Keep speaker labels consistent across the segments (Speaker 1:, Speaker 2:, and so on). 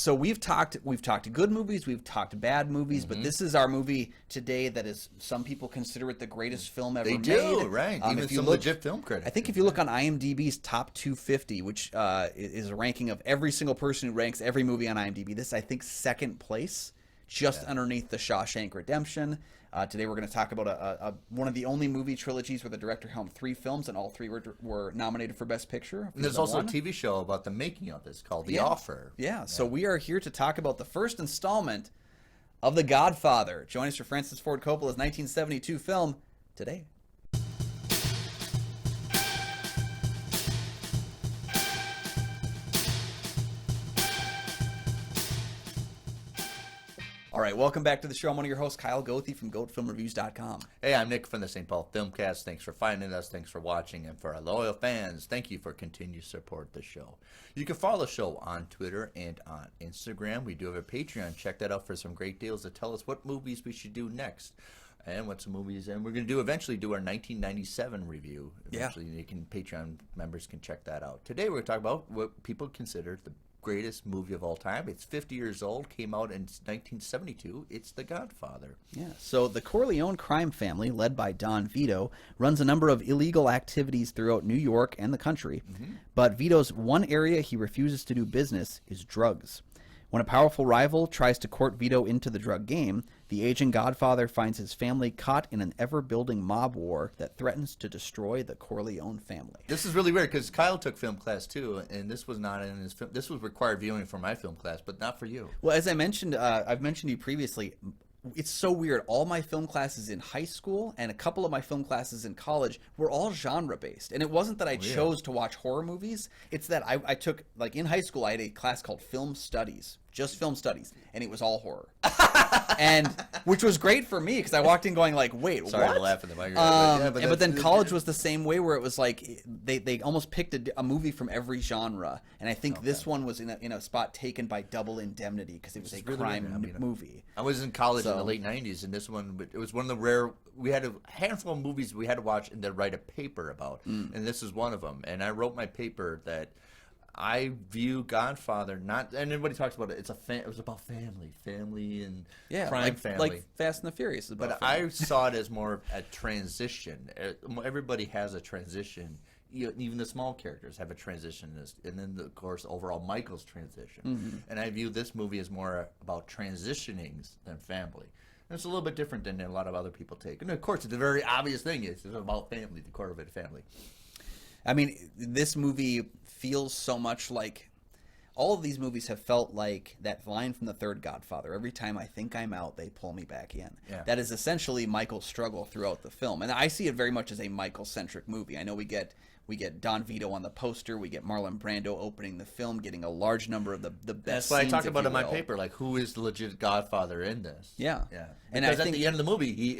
Speaker 1: So we've talked good movies, we've talked bad movies, but this is our movie today that is, some people consider it the greatest film ever made.
Speaker 2: They do, right? Even some legit film critics.
Speaker 1: I think if you look on IMDb's top 250, which is a ranking of every single person who ranks every movie on IMDb, this is, I think, second place, just underneath The Shawshank Redemption. Today we're going to talk about one of the only movie trilogies where the director helmed 3 films, and all 3 were nominated for Best Picture.
Speaker 2: And there's also a TV show about the making of this called The Offer.
Speaker 1: Yeah, so we are here to talk about the first installment of The Godfather. Join us for Francis Ford Coppola's 1972 film today. All right, welcome back to the show. I'm one of your hosts, Kyle Goethe from GoatFilmReviews.com.
Speaker 2: Hey, I'm Nick from the St. Paul Filmcast. Thanks for finding us. Thanks for watching. And for our loyal fans, thank you for continued support of the show. You can follow the show on Twitter and on Instagram. We do have a Patreon. Check that out for some great deals to tell us what movies we should do next. And what some movies, and we're going to eventually do our 1997 review. Eventually, Patreon members can check that out. Today, we're going to talk about what people consider the greatest movie of all time. It's 50 years old, came out in 1972. It's The Godfather.
Speaker 1: Yeah, so the Corleone crime family, led by Don Vito, runs a number of illegal activities throughout New York and the country. But Vito's one area he refuses to do business is drugs. When a powerful rival tries to court Vito into the drug game, the aging Godfather finds his family caught in an ever-building mob war that threatens to destroy the Corleone family.
Speaker 2: This is really weird because Kyle took film class too, and this was not in his film. This was required viewing for my film class, but not for you.
Speaker 1: Well, as I mentioned, I've mentioned to you previously, it's so weird. All my film classes in high school and a couple of my film classes in college were all genre-based. And it wasn't that I chose to watch horror movies. It's that I took, like in high school, I had a class called Film Studies. Just film studies, and it was all horror, and which was great for me because I walked in going like, "Wait,
Speaker 2: sorry
Speaker 1: what?"
Speaker 2: to laugh at the microphone.
Speaker 1: But then college was the same way, where it was like they almost picked a movie from every genre, and I think this one was in a spot taken by Double Indemnity because it was a crime movie.
Speaker 2: I was in college in the late '90s, and this one, it was one of the rare. We had a handful of movies we had to watch and then write a paper about, and this is one of them. And I wrote my paper that I view Godfather not, and everybody talks about it. It was about family, and crime family,
Speaker 1: like Fast and the Furious.
Speaker 2: But I saw it as more of a transition. Everybody has a transition. Even the small characters have a transition, and then of course overall Michael's transition. And I view this movie as more about transitionings than family. And it's a little bit different than a lot of other people take. And of course, the very obvious thing is it's about family, the core of it, family.
Speaker 1: I mean, this movie feels so much like all of these movies have felt like that line from the third Godfather. Every time I think I'm out, they pull me back in.
Speaker 2: Yeah.
Speaker 1: That is essentially Michael's struggle throughout the film. And I see it very much as a Michael-centric movie. I know we get Don Vito on the poster. We get Marlon Brando opening the film, getting a large number of the best
Speaker 2: That's what I
Speaker 1: scenes,
Speaker 2: talked about
Speaker 1: if
Speaker 2: in
Speaker 1: you
Speaker 2: my
Speaker 1: will.
Speaker 2: paper, like who is the legit Godfather in this?
Speaker 1: Yeah.
Speaker 2: And because at the end of the movie,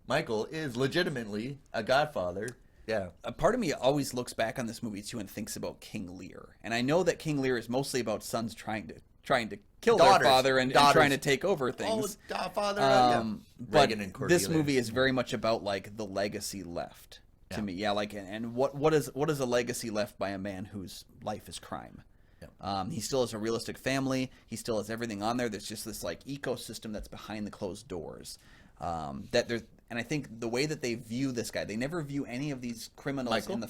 Speaker 2: Michael is legitimately a Godfather. Yeah.
Speaker 1: A part of me always looks back on this movie too and thinks about King Lear. And I know that King Lear is mostly about sons trying to kill their father and trying to take over things.
Speaker 2: Oh, Godfather.
Speaker 1: But this movie is very much about like the legacy left to me. Yeah, like and what is a legacy left by a man whose life is crime? He still has a realistic family. He still has everything on there. There's just this like ecosystem that's behind the closed doors. And I think the way that they view this guy, they never view any of these criminals in the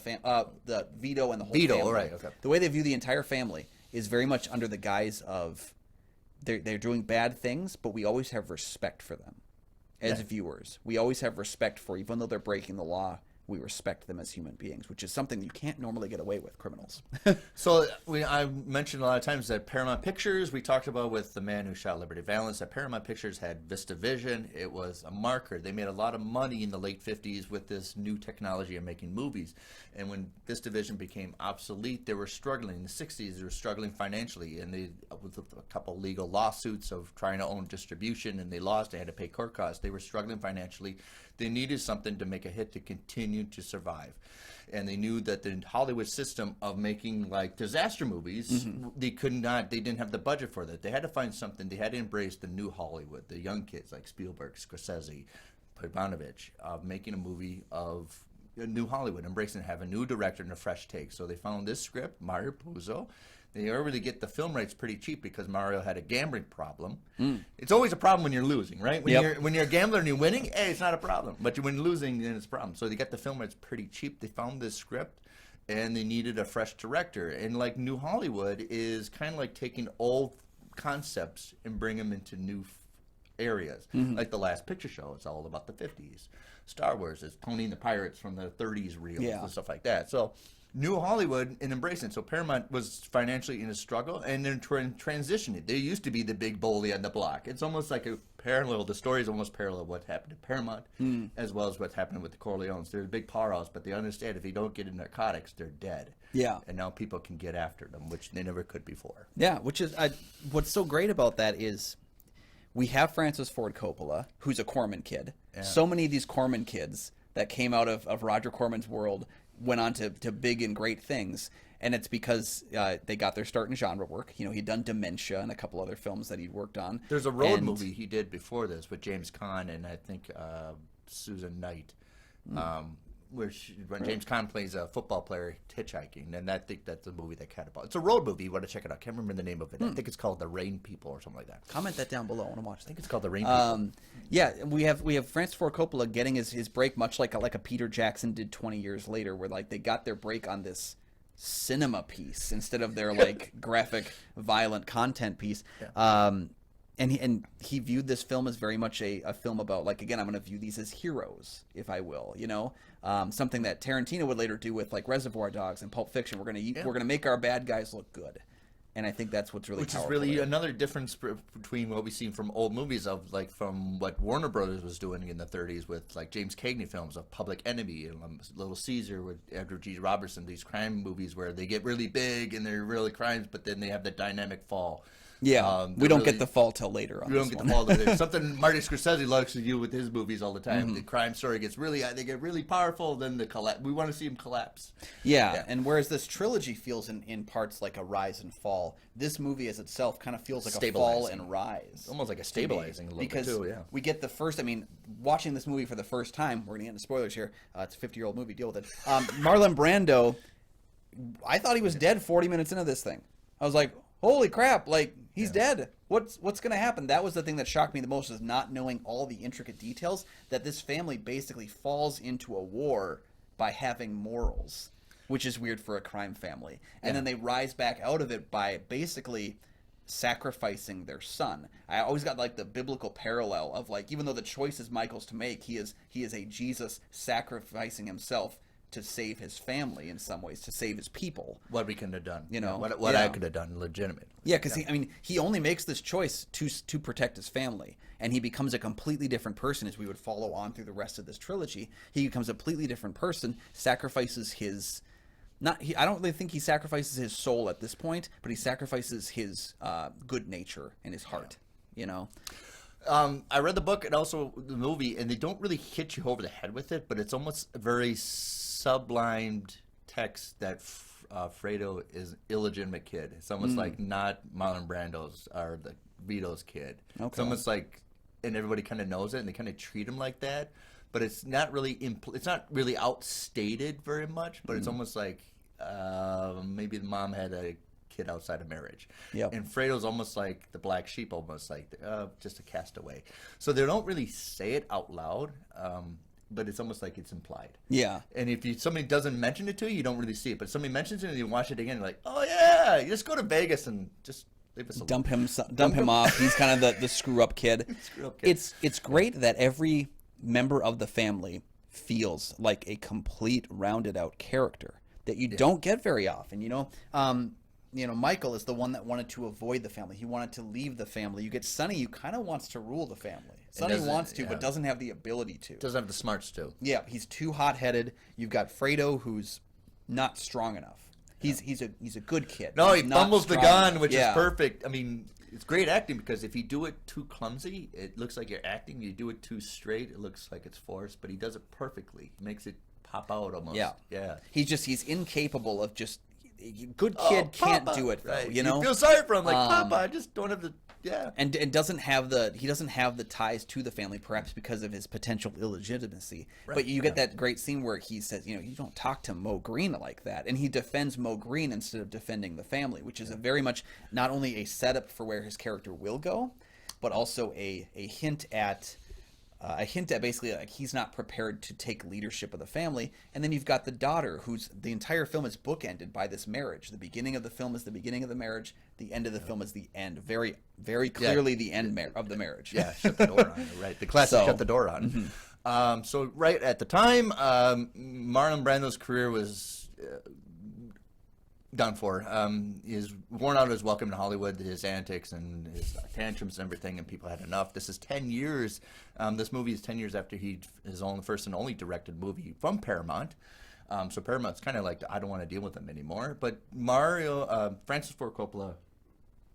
Speaker 1: the Vito and the whole family.
Speaker 2: Right, okay.
Speaker 1: The way they view the entire family is very much under the guise of they're doing bad things, but we always have respect for them as viewers. We always have respect for, even though they're breaking the law, we respect them as human beings, which is something you can't normally get away with criminals.
Speaker 2: So I mentioned a lot of times that Paramount Pictures, we talked about with the man who shot Liberty Valance, that Paramount Pictures had VistaVision. It was a marker. They made a lot of money in the late 50s with this new technology of making movies. And when VistaVision became obsolete, they were struggling. In the 60s, they were struggling financially. And with a couple legal lawsuits of trying to own distribution, and they lost. They had to pay court costs. They were struggling financially. They needed something to make a hit to continue to survive. And they knew that the Hollywood system of making like disaster movies, they didn't have the budget for that. They had to find something. They had to embrace the new Hollywood, the young kids like Spielberg, Scorsese, Bogdanovich, of making a movie of a new Hollywood, embracing it, have a new director and a fresh take. So they found this script, Mario Puzo. They were able to get the film rights pretty cheap because Mario had a gambling problem. It's always a problem when you're losing, right? When you're a gambler and you're winning, hey, it's not a problem. But when you're losing, then it's a problem. So they got the film rights pretty cheap. They found this script, and they needed a fresh director. And like New Hollywood is kind of like taking old concepts and bring them into new areas. Like The Last Picture Show, it's all about the 50s. Star Wars is Tony and the Pirates from the 30s reels and stuff like that. So New Hollywood and embracing. So Paramount was financially in a struggle, and they're transitioning. They used to be the big bully on the block. It's almost like a parallel. The story is almost parallel what happened to Paramount, as well as what's happening with the Corleones. They're big powerhouse, but they understand if they don't get in narcotics, they're dead.
Speaker 1: Yeah.
Speaker 2: And now people can get after them, which they never could before.
Speaker 1: Yeah, which is what's so great about that is we have Francis Ford Coppola, who's a Corman kid. Yeah. So many of these Corman kids that came out of Roger Corman's world went on to big and great things, and it's because they got their start in genre work. You know, he'd done Dementia and a couple other films that he'd worked on.
Speaker 2: There's a road movie he did before this with James Caan and I think Susan Knight, when James Caan plays a football player hitchhiking, and I think that's the movie that catapulted. It's a road movie. You want to check it out. I can't remember the name of it. I think it's called The Rain People or something like that.
Speaker 1: Comment that down below. I want to watch that.
Speaker 2: I think it's called The Rain People.
Speaker 1: Yeah, we have Francis Ford Coppola getting his break, much like a Peter Jackson did 20 years later, where like they got their break on this cinema piece instead of their like graphic, violent content piece. Yeah. And he viewed this film as very much a film about, like, again, I'm going to view these as heroes, if I will, you know, something that Tarantino would later do with like Reservoir Dogs and Pulp Fiction. We're going to make our bad guys look good. And I think that's what's really powerful. Which is really
Speaker 2: another difference between what we've seen from old movies of, like, from what Warner Brothers was doing in the 30s with, like, James Cagney films of Public Enemy and Little Caesar with Edward G. Robertson, these crime movies where they get really big and they're really crimes, but then they have the dynamic fall.
Speaker 1: Yeah, we don't get the fall till later.
Speaker 2: We don't get the fall till later. Something Marty Scorsese likes to do with his movies all the time. The crime story gets they get really powerful, then the collapse. We want to see them collapse.
Speaker 1: Yeah, and whereas this trilogy feels in parts like a rise and fall, this movie as itself kind of feels like a fall and rise.
Speaker 2: Almost like a stabilizing a little bit too, yeah.
Speaker 1: We get the first, I mean, watching this movie for the first time, we're going to get into spoilers here. It's a 50-year-old movie, deal with it. Marlon Brando, I thought he was dead 40 minutes into this thing. I was like, holy crap, like, he's dead. What's going to happen? That was the thing that shocked me the most, is not knowing all the intricate details, that this family basically falls into a war by having morals, which is weird for a crime family. And then they rise back out of it by basically sacrificing their son. I always got like the biblical parallel of, like, even though the choice is Michael's to make, he is a Jesus sacrificing himself to save his family in some ways, to save his people.
Speaker 2: What we could have done,
Speaker 1: you know,
Speaker 2: what I could have done, legitimately.
Speaker 1: Yeah, because he only makes this choice to protect his family, and he becomes a completely different person as we would follow on through the rest of this trilogy. He becomes a completely different person, sacrifices his. I don't really think he sacrifices his soul at this point, but he sacrifices his good nature and his heart. Yeah. You know.
Speaker 2: I read the book and also the movie, and they don't really hit you over the head with it, but it's almost a very sublimed text that Fredo is an illegitimate kid. It's almost like not Marlon Brando's or the Vito's kid. Okay. It's almost like, and everybody kind of knows it, and they kind of treat him like that. But it's not really it's not really outstated very much. But it's almost like maybe the mom had a kid outside of marriage. Yep. And Fredo's almost like the black sheep, almost like just a castaway. So they don't really say it out loud. But it's almost like it's implied. Yeah. And if somebody doesn't mention it to you, you don't really see it. But if somebody mentions it and you watch it again, you're like, oh yeah, you just go to Vegas and just leave us alone.
Speaker 1: Dump him off. He's kind of the screw up kid. It's great that every member of the family feels like a complete rounded out character that you don't get very often. You know, Michael is the one that wanted to avoid the family. He wanted to leave the family. You get Sonny, who kind of wants to rule the family. Sonny wants to, but doesn't have the ability to.
Speaker 2: Doesn't have the smarts to.
Speaker 1: Yeah, he's too hot-headed. You've got Fredo, who's not strong enough. He's a good kid.
Speaker 2: No, he fumbles the gun, which is perfect. I mean, it's great acting, because if you do it too clumsy, it looks like you're acting. You do it too straight, it looks like it's forced. But he does it perfectly. He makes it pop out almost. Yeah.
Speaker 1: He's incapable of just good kid can't
Speaker 2: Papa.
Speaker 1: do it though.
Speaker 2: Right.
Speaker 1: You know,
Speaker 2: feel sorry for him, like Papa. I just don't have the and
Speaker 1: doesn't have the ties to the family, perhaps because of his potential illegitimacy. Right. But you get that great scene where he says, you don't talk to Mo Green like that, and he defends Mo Green instead of defending the family, which is a very much not only a setup for where his character will go, but also a hint at basically like he's not prepared to take leadership of the family. And then you've got the daughter, who's the entire film is bookended by this marriage. The beginning of the film is the beginning of the marriage. The end of the film is the end. Very, very clearly the end of the marriage.
Speaker 2: Yeah, shut the door on it, right? The classic shut the door on. Mm-hmm. So right at the time, Marlon Brando's career was done for. He's worn out his welcome to Hollywood, his antics and his tantrums and everything, and people had enough. This is 10 years. This movie is 10 years after his own first and only directed movie from Paramount. So Paramount's kind of like, I don't want to deal with them anymore. But Francis Ford Coppola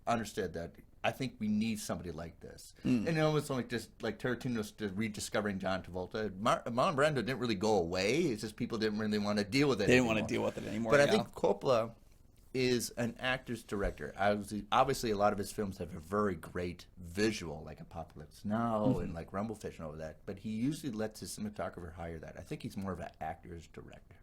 Speaker 2: understood that. I think we need somebody like this. And it's like just like Tarantino's rediscovering John Travolta. Marlon Brando didn't really go away. It's just people didn't really want to deal with it.
Speaker 1: They didn't want to deal with it anymore.
Speaker 2: But I think Coppola is an actor's director. Obviously, a lot of his films have a very great visual, like Apocalypse Now and like Rumblefish and all that. But he usually lets his cinematographer hire that. I think he's more of an actor's director.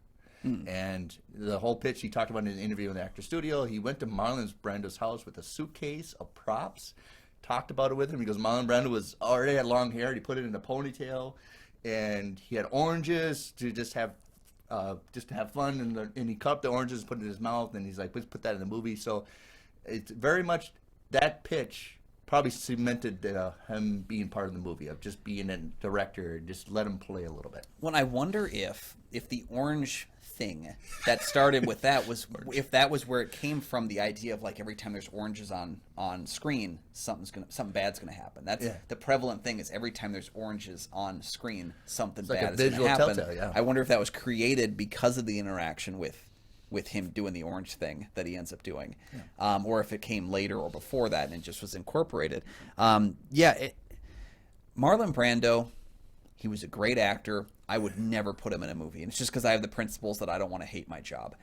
Speaker 2: And the whole pitch he talked about in an interview in the Actor Studio, he went to Marlon Brando's house with a suitcase of props, talked about it with him. He goes, Marlon Brando already had long hair. He put it in a ponytail, and he had oranges to just have fun. And he cut up the oranges, put it in his mouth, and he's like, let's put that in the movie. So it's very much that pitch probably cemented him being part of the movie, of just being a director, just let him play a little bit.
Speaker 1: Well, I wonder if the orange thing that started with that was where it came from, the idea of like every time there's oranges on screen, something bad's gonna happen. That's the prevalent thing, is every time there's oranges on screen, something bad is gonna happen.
Speaker 2: Telltale,
Speaker 1: I wonder if that was created because of the interaction with him doing the orange thing that he ends up doing, or if it came later or before that and it just was incorporated. Marlon Brando, he was a great actor. I would never put him in a movie. And it's just because I have the principles that I don't want to hate my job.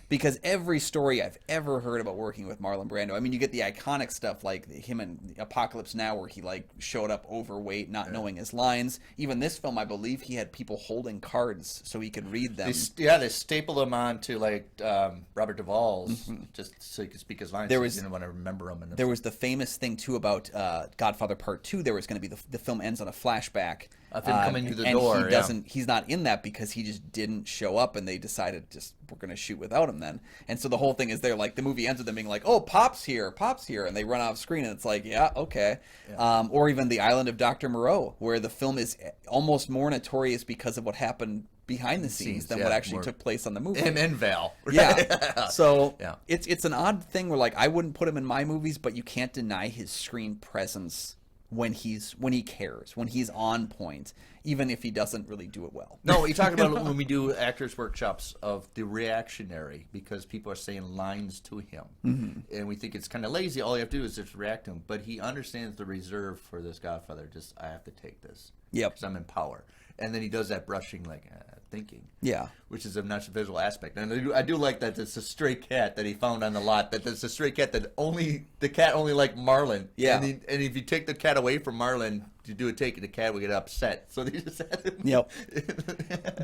Speaker 1: Because every story I've ever heard about working with Marlon Brando, I mean, you get the iconic stuff like him in Apocalypse Now, where he like showed up overweight, not knowing his lines. Even this film, I believe he had people holding cards so he could read them.
Speaker 2: They stapled him on to like Robert Duvall's just so he could speak his lines. He didn't want to remember them.
Speaker 1: There was the famous thing too about Godfather Part 2. There was going to be the film ends on a flashback
Speaker 2: of him coming through the door.
Speaker 1: He's not in that because he just didn't show up, and they decided we're going to shoot without him then. And so the whole thing is the movie ends with them being like, oh, Pop's here, and they run off screen, and it's like, yeah, okay. Or even The Island of Dr. Moreau, where the film is almost more notorious because of what happened behind the scenes than what actually took place on the movie.
Speaker 2: Him and Val.
Speaker 1: So it's an odd thing where like I wouldn't put him in my movies, but you can't deny his screen presence when he cares, when he's on point, even if he doesn't really do it well.
Speaker 2: No, you talk about when we do actors workshops of the reactionary, because people are saying lines to him, and we think it's kind of lazy. All you have to do is just react to him. But he understands the reserve for this Godfather. Just, I have to take this.
Speaker 1: Yep.
Speaker 2: Because I'm in power. And then he does that brushing, like thinking.
Speaker 1: Yeah.
Speaker 2: Which is a nice visual aspect. And I do like that it's a stray cat that he found on the lot. That it's a stray cat that the cat only liked Marlon.
Speaker 1: Yeah.
Speaker 2: And if you take the cat away from Marlon to do a take, the cat would get upset. So they just had him.
Speaker 1: Yep.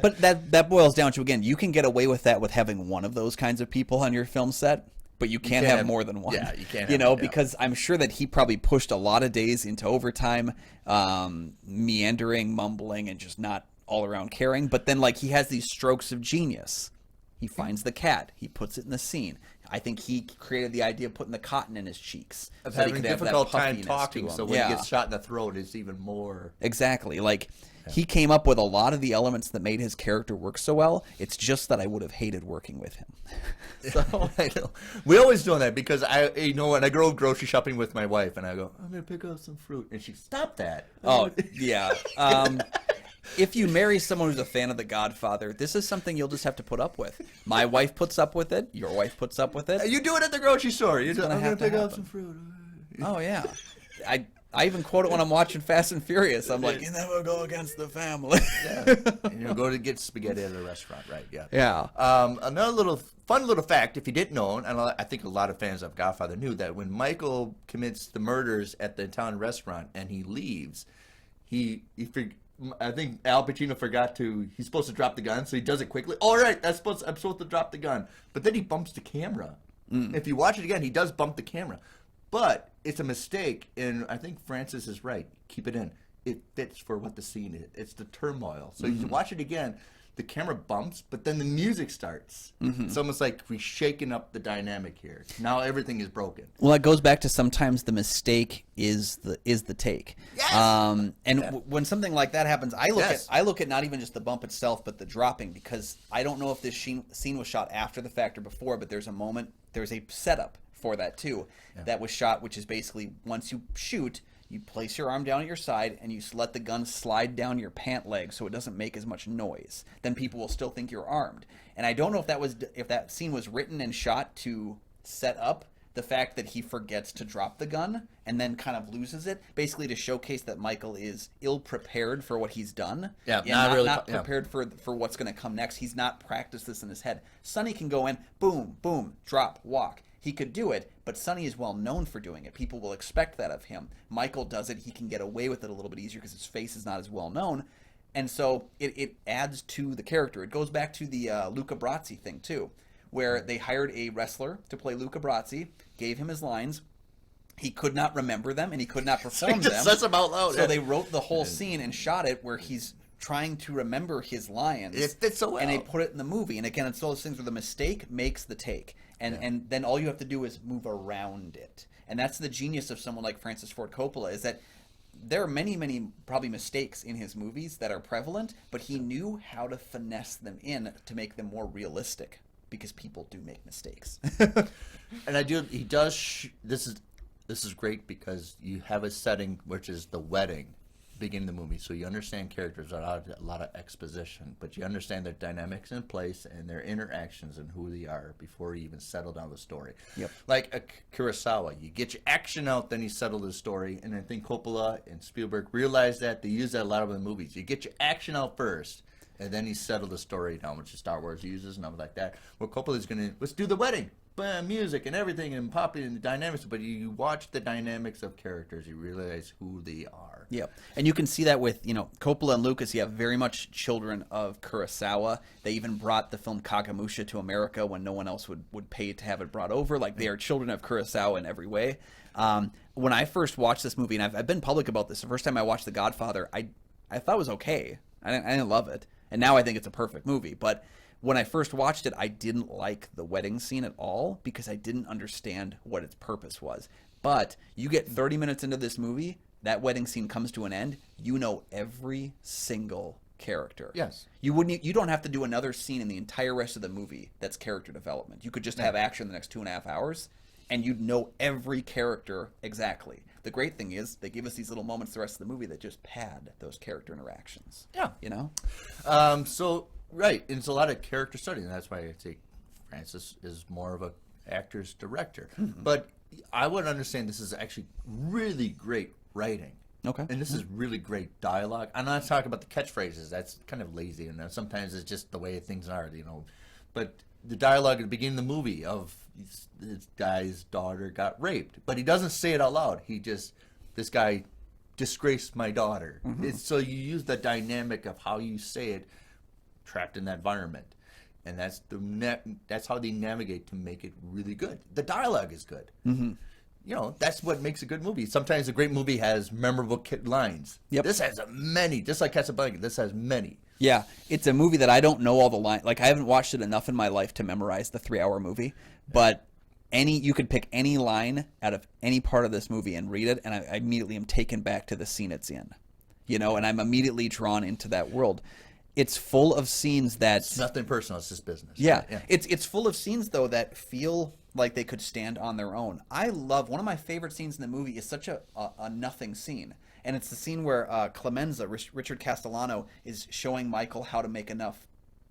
Speaker 1: But that boils down to, again, you can get away with that with having one of those kinds of people on your film set. But you can't have more than one.
Speaker 2: Yeah, you can't.
Speaker 1: Because I'm sure that he probably pushed a lot of days into overtime, meandering, mumbling, and just not all around caring. But then, like, he has these strokes of genius. He finds the cat. He puts it in the scene. I think he created the idea of putting the cotton in his cheeks.
Speaker 2: Of having a difficult time talking, so when he gets shot in the throat, it's even more...
Speaker 1: Exactly. Like, he came up with a lot of the elements that made his character work so well. It's just that I would have hated working with him.
Speaker 2: So I know. We always do that, because when I go grocery shopping with my wife, and I go, I'm going to pick up some fruit, and she, stop that.
Speaker 1: Oh, yeah. If you marry someone who's a fan of The Godfather, this is something you'll just have to put up with. My wife puts up with it. Your wife puts up with it.
Speaker 2: You do it at the grocery store. I'm going to pick up some fruit.
Speaker 1: Oh, yeah. I even quote it when I'm watching Fast and Furious. I'm like, you never go against the family.
Speaker 2: Yeah. And you go to get spaghetti at a restaurant, right? Yeah.
Speaker 1: Yeah.
Speaker 2: Another fun little fact, if you didn't know, and I think a lot of fans of Godfather knew, that when Michael commits the murders at the Italian restaurant and he leaves, I think Al Pacino forgot he's supposed to drop the gun, so he does it quickly. All right, I'm supposed to drop the gun. But then he bumps the camera. If you watch it again, he does bump the camera. But it's a mistake, and I think Francis is right. Keep it in. It fits for what the scene is. It's the turmoil. So you watch it again, the camera bumps, but then the music starts. It's almost like we're shaking up the dynamic here. Now everything is broken.
Speaker 1: Well, it goes back to sometimes the mistake is the take.
Speaker 2: Yes.
Speaker 1: When something like that happens, I look at not even just the bump itself, but the dropping, because I don't know if this scene was shot after the fact or before, but there's a setup for that too. That was shot, which is basically once you shoot, you place your arm down at your side and you let the gun slide down your pant leg so it doesn't make as much noise. Then people will still think you're armed. And I don't know if that scene was written and shot to set up the fact that he forgets to drop the gun and then kind of loses it, basically to showcase that Michael is ill-prepared for what he's done.
Speaker 2: Yeah,
Speaker 1: not prepared for what's going to come next. He's not practiced this in his head. Sonny can go in, boom, boom, drop, walk. He could do it, but Sonny is well known for doing it. People will expect that of him. Michael does it. He can get away with it a little bit easier because his face is not as well known. And so it adds to the character. It goes back to the Luca Brasi thing, too, where they hired a wrestler to play Luca Brasi, gave him his lines. He could not remember them, and he could not perform them.
Speaker 2: Says them out loud.
Speaker 1: So they wrote the whole scene and shot it where he's trying to remember his lines.
Speaker 2: It fits so well.
Speaker 1: And they put it in the movie. And again, it's all those things where the mistake makes the take. And then all you have to do is move around it. And that's the genius of someone like Francis Ford Coppola, is that there are many, many probably mistakes in his movies that are prevalent, but he knew how to finesse them in to make them more realistic, because people do make mistakes.
Speaker 2: And he does, this is great because you have a setting which is the wedding, beginning of the movie, so you understand characters without a lot of exposition, but you understand their dynamics in place and their interactions and who they are before you even settle down the story.
Speaker 1: Yep.
Speaker 2: Like a Kurosawa, you get your action out, then you settle the story, and I think Coppola and Spielberg realized that. They use that a lot of the movies. You get your action out first, and then you settle the story down, which is Star Wars uses and stuff like that. Well, Coppola's let's do the wedding. Music and everything and popping and the dynamics, but you watch the dynamics of characters, you realize who they are.
Speaker 1: Yeah, and you can see that with, Coppola and Lucas. You have very much children of Kurosawa. They even brought the film Kagemusha to America when no one else would pay to have it brought over. Like, they are children of Kurosawa in every way. When I first watched this movie, and I've been public about this, the first time I watched The Godfather, I thought it was okay. I didn't love it, and now I think it's a perfect movie. But when I first watched it, I didn't like the wedding scene at all because I didn't understand what its purpose was. But you get 30 minutes into this movie, that wedding scene comes to an end, you know every single character.
Speaker 2: Yes.
Speaker 1: You don't have to do another scene in the entire rest of the movie that's character development. You could just have action the next 2.5 hours, and you'd know every character exactly. The great thing is they give us these little moments the rest of the movie that just pad those character interactions.
Speaker 2: Yeah. Right, and it's a lot of character study, and that's why I think Francis is more of a actor's director. Mm-hmm. But I would understand this is actually really great writing.
Speaker 1: Okay.
Speaker 2: And this is really great dialogue. I'm not talking about the catchphrases. That's kind of lazy, and sometimes it's just the way things are, But the dialogue at the beginning of the movie of this guy's daughter got raped, but he doesn't say it out loud. This guy disgraced my daughter. Mm-hmm. So you use the dynamic of how you say it, trapped in that environment, and that's how they navigate to make it really good. The dialogue is good. Mm-hmm. That's what makes a good movie. Sometimes a great movie has memorable lines. Yep. This has many, just like Casablanca. This has many.
Speaker 1: Yeah, it's a movie that I don't know all the lines. Like, I haven't watched it enough in my life to memorize the 3-hour movie, but you could pick any line out of any part of this movie and read it, and I immediately am taken back to the scene it's in, and I'm immediately drawn into that world. It's full of scenes that...
Speaker 2: It's nothing personal. It's just business.
Speaker 1: Yeah. It's full of scenes, though, that feel like they could stand on their own. One of my favorite scenes in the movie is such a nothing scene. And it's the scene where Clemenza, Richard Castellano, is showing Michael how to make enough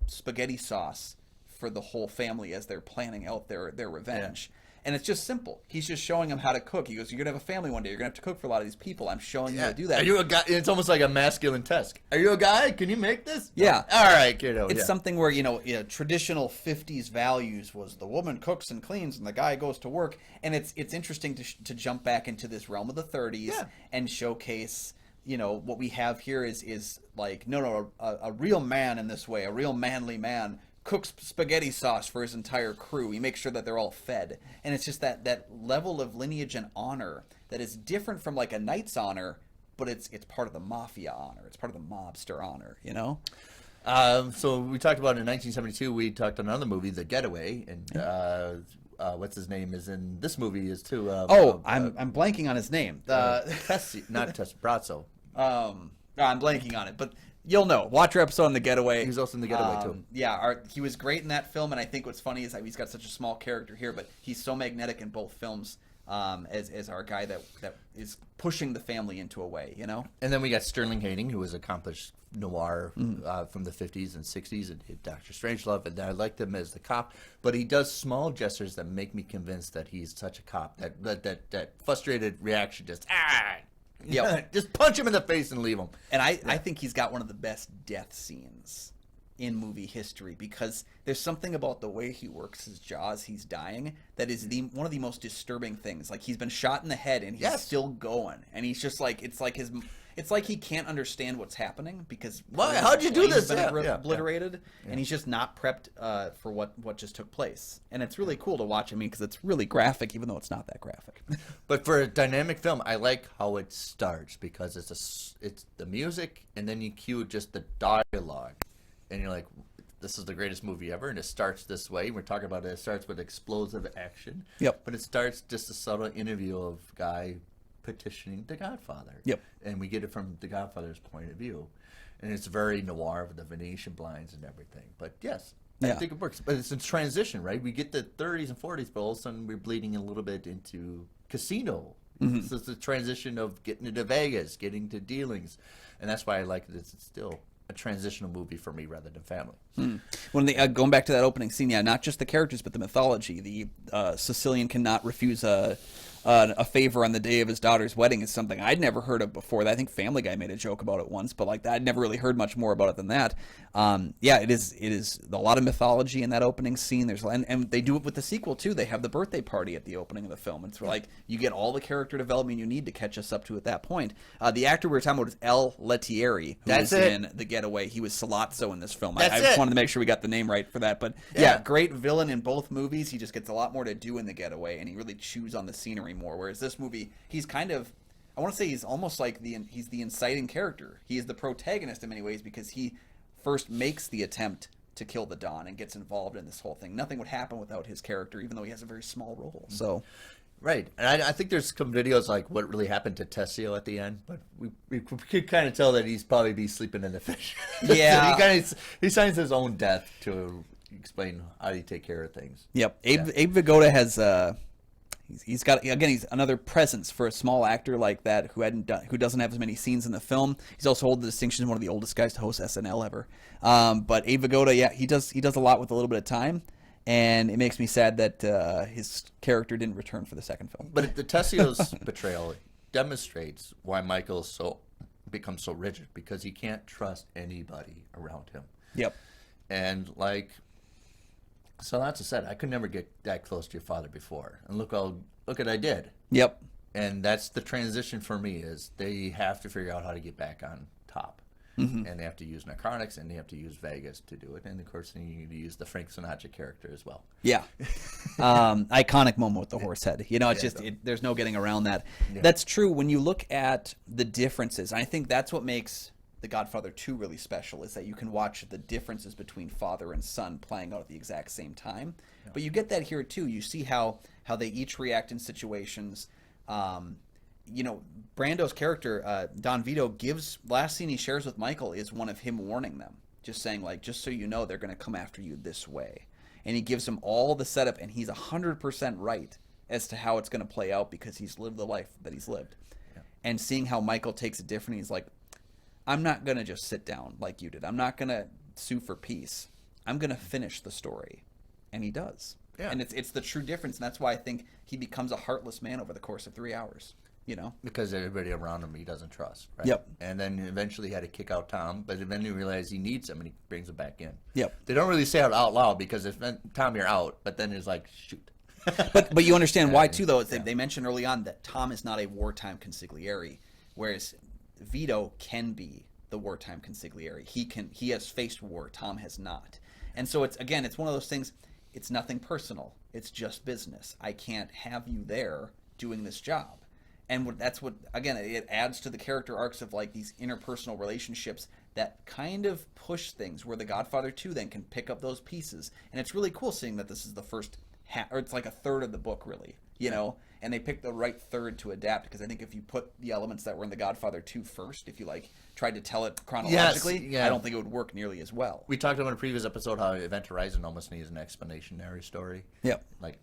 Speaker 1: spaghetti sauce for the whole family as they're planning out their revenge. And it's just simple. He's just showing him how to cook. He goes, "You're gonna have a family one day. You're gonna have to cook for a lot of these people. I'm showing you how to do that."
Speaker 2: Are you a guy? It's almost like a masculine test. Are you a guy? Can you make this?
Speaker 1: Yeah.
Speaker 2: All right, kiddo.
Speaker 1: It's something where traditional '50s values was the woman cooks and cleans and the guy goes to work. And it's interesting to jump back into this realm of the '30s and showcase. What we have here is like a real man in this way, a real manly man. Cooks spaghetti sauce for his entire crew. He makes sure that they're all fed. And it's just that level of lineage and honor that is different from like a knight's honor, but it's part of the mafia honor. It's part of the mobster honor,
Speaker 2: So we talked about in 1972, we talked on another movie, The Getaway, and what's his name is in this movie is too.
Speaker 1: I'm blanking on his name.
Speaker 2: Tesio, not Tesio, Brazzo.
Speaker 1: I'm blanking on it, but you'll know. Watch your episode on The Getaway.
Speaker 2: He was also in The Getaway, too.
Speaker 1: Yeah, he was great in that film, and I think what's funny is that he's got such a small character here, but he's so magnetic in both films as our guy that is pushing the family into a way,
Speaker 2: And then we got Sterling Hayden, who was accomplished noir from the 50s and 60s, and did Dr. Strangelove, and I liked him as the cop, but he does small gestures that make me convinced that he's such a cop, that frustrated reaction, just,
Speaker 1: Yep.
Speaker 2: just punch him in the face and leave him.
Speaker 1: And I think he's got one of the best death scenes in movie history because there's something about the way he works his jaw as he's dying that is one of the most disturbing things. Like he's been shot in the head and he's still going, and he's just like it's like he can't understand what's happening because
Speaker 2: how'd you do this?
Speaker 1: Obliterated, and he's just not prepped for what just took place. And it's really cool to watch. Because it's really graphic, even though it's not that graphic.
Speaker 2: But for a dynamic film, I like how it starts because it's the music, and then you cue just the dialogue, and you're like, this is the greatest movie ever, and it starts this way. We're talking about it starts with explosive action.
Speaker 1: Yep.
Speaker 2: But it starts just a subtle interview of guy petitioning the Godfather.
Speaker 1: Yep.
Speaker 2: And we get it from the Godfather's point of view. And it's very noir with the Venetian blinds and everything. But yes, I think it works. But it's a transition, right? We get the 30s and 40s, but all of a sudden we're bleeding a little bit into casino. Mm-hmm. So it's the transition of getting into Vegas, getting to dealings. And that's why I like it. It's still a transitional movie for me rather than family.
Speaker 1: When they going back to that opening scene, not just the characters, but the mythology. The Sicilian cannot refuse a favor on the day of his daughter's wedding is something I'd never heard of before. I think Family Guy made a joke about it once, but like that, I'd never really heard much more about it than that. It is a lot of mythology in that opening scene. And they do it with the sequel too. They have the birthday party at the opening of the film. It's like you get all the character development you need to catch us up to at that point. The actor we were talking about is El Lettieri, who was in The Getaway. He was Sollozzo in this film. I just wanted to make sure we got the name right for that. But great villain in both movies. He just gets a lot more to do in The Getaway, and he really chews on the scenery more. Whereas this movie, he's kind of, I want to say he's almost like he's the inciting character. He is the protagonist in many ways because he first makes the attempt to kill the Don and gets involved in this whole thing. Nothing would happen without his character, even though he has a very small role. So,
Speaker 2: right. And I think there's some videos like what really happened to Tesio at the end, but we could kind of tell that he's probably be sleeping in the fish.
Speaker 1: Yeah.
Speaker 2: So he signs his own death to explain how do you take care of things.
Speaker 1: Yep. Abe Vigoda has he's got, again, he's another presence for a small actor like that who doesn't have as many scenes in the film. He's also hold the distinction as one of the oldest guys to host SNL ever. But Abe Vigoda, he does a lot with a little bit of time, and it makes me sad that his character didn't return for the second film.
Speaker 2: But the Tesio's betrayal demonstrates why Michael becomes so rigid, because he can't trust anybody around him.
Speaker 1: Yep.
Speaker 2: And so that's what I said. I could never get that close to your father before, and look what I did.
Speaker 1: Yep.
Speaker 2: And that's the transition for me, is they have to figure out how to get back on top. Mm-hmm. And they have to use narcotics, and they have to use Vegas to do it. And, of course, they need to use the Frank Sinatra character as well. Yeah.
Speaker 1: Iconic moment with the horse head. There's no getting around that. Yeah. That's true. When you look at the differences, I think that's what makes The Godfather 2 really special, is that you can watch the differences between father and son playing out at the exact same time. Yeah. But you get that here, too. You see how they each react in situations. Brando's character, Don Vito, last scene he shares with Michael is one of him warning them, just saying, just so you know, they're going to come after you this way. And he gives him all the setup, and he's 100% right as to how it's going to play out because he's lived the life that he's lived. Yeah. And seeing how Michael takes it different, he's like, I'm not going to just sit down like you did. I'm not going to sue for peace. I'm going to finish the story. And he does.
Speaker 2: Yeah.
Speaker 1: And it's the true difference, and that's why I think he becomes a heartless man over the course of 3 hours. You know,
Speaker 2: because everybody around him he doesn't trust. Right?
Speaker 1: Yep.
Speaker 2: And then eventually he had to kick out Tom, but then he realized he needs him, and he brings him back in.
Speaker 1: Yep.
Speaker 2: They don't really say it out loud because if Tom, you're out, but then it's like shoot.
Speaker 1: but you understand why too, though. They mentioned early on that Tom is not a wartime consigliere, whereas Vito can be the wartime consigliere. He has faced war. Tom has not, and so it's one of those things. It's nothing personal. It's just business. I can't have you there doing this job. And that's what, again, it adds to the character arcs of like these interpersonal relationships that kind of push things, where The Godfather 2 then can pick up those pieces. And it's really cool seeing that this is the first or it's like a third of the book, really, you know, and they picked the right third to adapt, because I think if you put the elements that were in The Godfather 2 first, if you like tried to tell it chronologically, I don't think it would work nearly as well.
Speaker 2: We talked about in a previous episode how Event Horizon almost needs an explanationary story.
Speaker 1: Yep.
Speaker 2: Like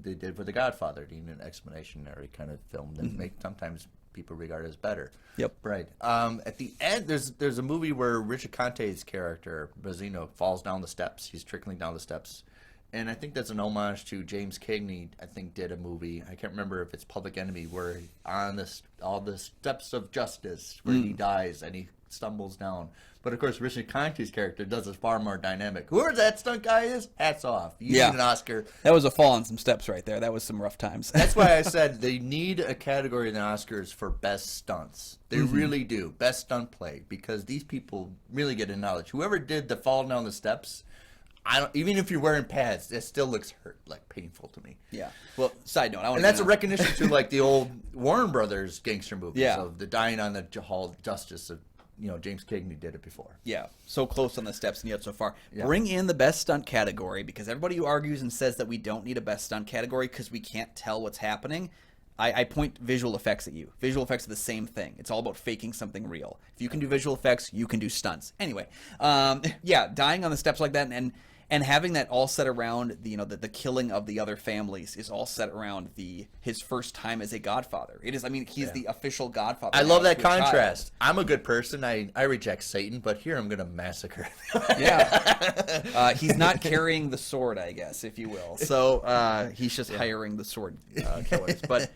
Speaker 2: they did for The Godfather, you need an explanationary kind of film that make sometimes people regard as better.
Speaker 1: Yep.
Speaker 2: Right. At the end, there's a movie where Richard Conte's character Bazzino falls down the steps. He's trickling down the steps, and I think that's an homage to James Cagney. I think did a movie. I can't remember if it's Public Enemy, where on all the steps of justice where he dies and he stumbles down. But of course, Richard Conte's character does it far more dynamic. Whoever that stunt guy is, hats off. You need an Oscar.
Speaker 1: That was a fall on some steps right there. That was some rough times.
Speaker 2: That's why I said they need a category in the Oscars for best stunts. They really do. Best stunt play, because these people really get acknowledged. Whoever did the fall down the steps, even if you're wearing pads, it still looks painful to me.
Speaker 1: Yeah. Well, side note,
Speaker 2: and that's a recognition to like the old Warren Brothers gangster movies of the dying on the Hall of Justice of. James Cagney did it before.
Speaker 1: Yeah, so close on the steps and yet so far. Yeah. Bring in the best stunt category, because everybody who argues and says that we don't need a best stunt category because we can't tell what's happening, I point visual effects at you. Visual effects are the same thing. It's all about faking something real. If you can do visual effects, you can do stunts. Anyway, dying on the steps like that and having that all set around the killing of the other families is all set around his first time as a godfather. It is, he's the official godfather.
Speaker 2: I love that contrast. I'm a good person. I reject Satan, but here I'm going to massacre.
Speaker 1: He's not carrying the sword, I guess, if you will. So he's just hiring the sword killers. But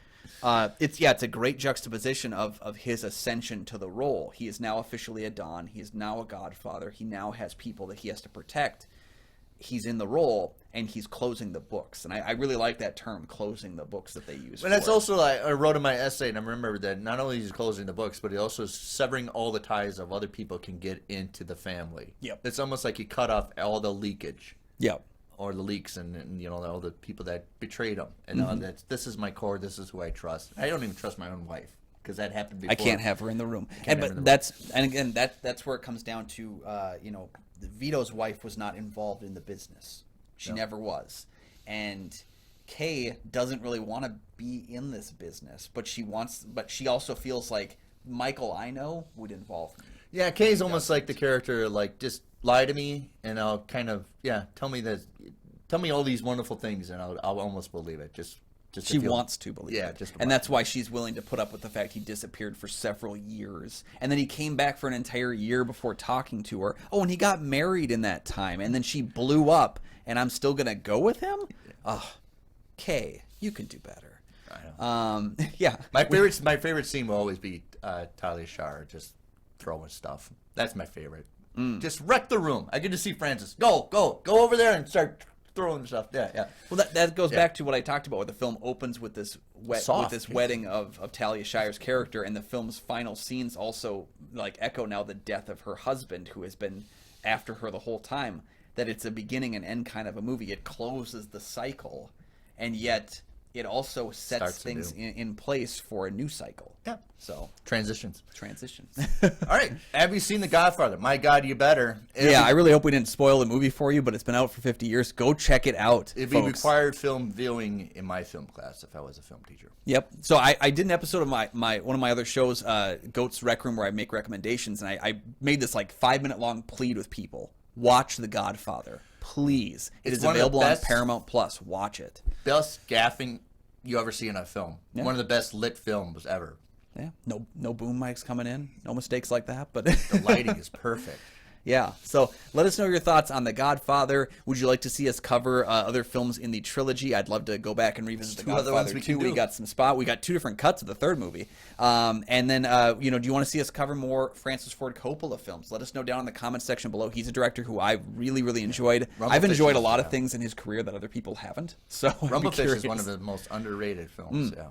Speaker 1: it's a great juxtaposition of his ascension to the role. He is now officially a Don. He is now a godfather. He now has people that he has to protect. He's in the role, and he's closing the books. And I really like that term, closing the books, that they use.
Speaker 2: And that's also, like, I wrote in my essay, and I remember that not only is he closing the books, but he also is severing all the ties of other people can get into the family.
Speaker 1: Yep.
Speaker 2: It's almost like he cut off all the leakage.
Speaker 1: Yep.
Speaker 2: Or the leaks and all the people that betrayed him. And this is my core, this is who I trust. I don't even trust my own wife, because that happened before.
Speaker 1: I can't have her in the room. That's where it comes down to, Vito's wife was not involved in the business. She never was. And Kay doesn't really want to be in this business, but she also feels like Michael I know would involve me.
Speaker 2: Yeah, Kay's almost like the character, like, just lie to me and I'll kind of, tell me all these wonderful things and I'll almost believe it.
Speaker 1: She wants to believe it.
Speaker 2: Just
Speaker 1: and that's why she's willing to put up with the fact he disappeared for several years. And then he came back for an entire year before talking to her. Oh, and he got married in that time. And then she blew up, and I'm still going to go with him? Oh, Kay, you can do better.
Speaker 2: I know.
Speaker 1: Yeah.
Speaker 2: My favorite scene will always be Talia Shire just throwing stuff. That's my favorite. Just wreck the room. I get to see Francis. Go over there and start throwing stuff. Yeah.
Speaker 1: Well, that goes back to what I talked about, where the film opens with this wedding of Talia Shire's character, and the film's final scenes also echo now the death of her husband, who has been after her the whole time. That it's a beginning and end kind of a movie. It closes the cycle, and yet it also sets things in place for a new cycle.
Speaker 2: Yeah.
Speaker 1: So
Speaker 2: transitions.
Speaker 1: All
Speaker 2: right. Have you seen The Godfather? My God, you better.
Speaker 1: I really hope we didn't spoil the movie for you, but it's been out for 50 years. Go check it out.
Speaker 2: It'd be required film viewing in my film class if I was a film teacher.
Speaker 1: Yep. So I did an episode of one of my other shows, Goat's Rec Room, where I make recommendations, and I made this 5-minute long plead with people. Watch The Godfather, please. It is available on Paramount Plus. Watch it.
Speaker 2: Best gaffing you ever see in a film.
Speaker 1: Yeah.
Speaker 2: One of the best lit films ever.
Speaker 1: Yeah. No boom mics coming in. No mistakes like that. But
Speaker 2: the lighting is perfect.
Speaker 1: Yeah. So let us know your thoughts on The Godfather. Would you like to see us cover other films in the trilogy? I'd love to go back and revisit The Godfather 2. We got some We got 2 different cuts of the third movie. And then, do you want to see us cover more Francis Ford Coppola films? Let us know down in the comments section below. He's a director who I really, really enjoyed. I've enjoyed a lot of things in his career that other people haven't. So
Speaker 2: Rumblefish is one of the most underrated films. Yeah.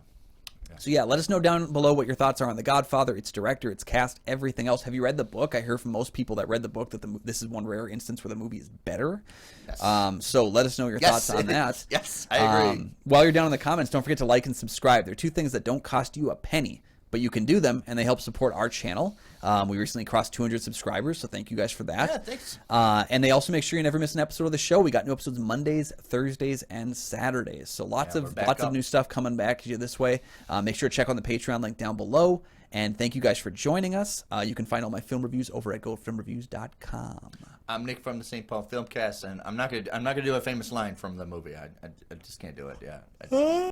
Speaker 1: So yeah, let us know down below what your thoughts are on The Godfather, its director, its cast, everything else. Have you read the book? I hear from most people that read the book that this is one rare instance where the movie is better. Yes. So let us know your thoughts on that.
Speaker 2: Yes, I agree.
Speaker 1: While you're down in the comments, don't forget to like and subscribe. They're 2 things that don't cost you a penny, but you can do them, and they help support our channel. We recently crossed 200 subscribers, so thank you guys for that.
Speaker 2: Yeah, thanks.
Speaker 1: And they also make sure you never miss an episode of the show. We got new episodes Mondays, Thursdays, and Saturdays. So lots of new stuff coming back to you this way. Make sure to check on the Patreon link down below. And thank you guys for joining us. You can find all my film reviews over at GoFilmReviews.com.
Speaker 2: I'm Nick from the St. Paul Filmcast, and I'm not gonna do a famous line from the movie. I just can't do it. Yeah.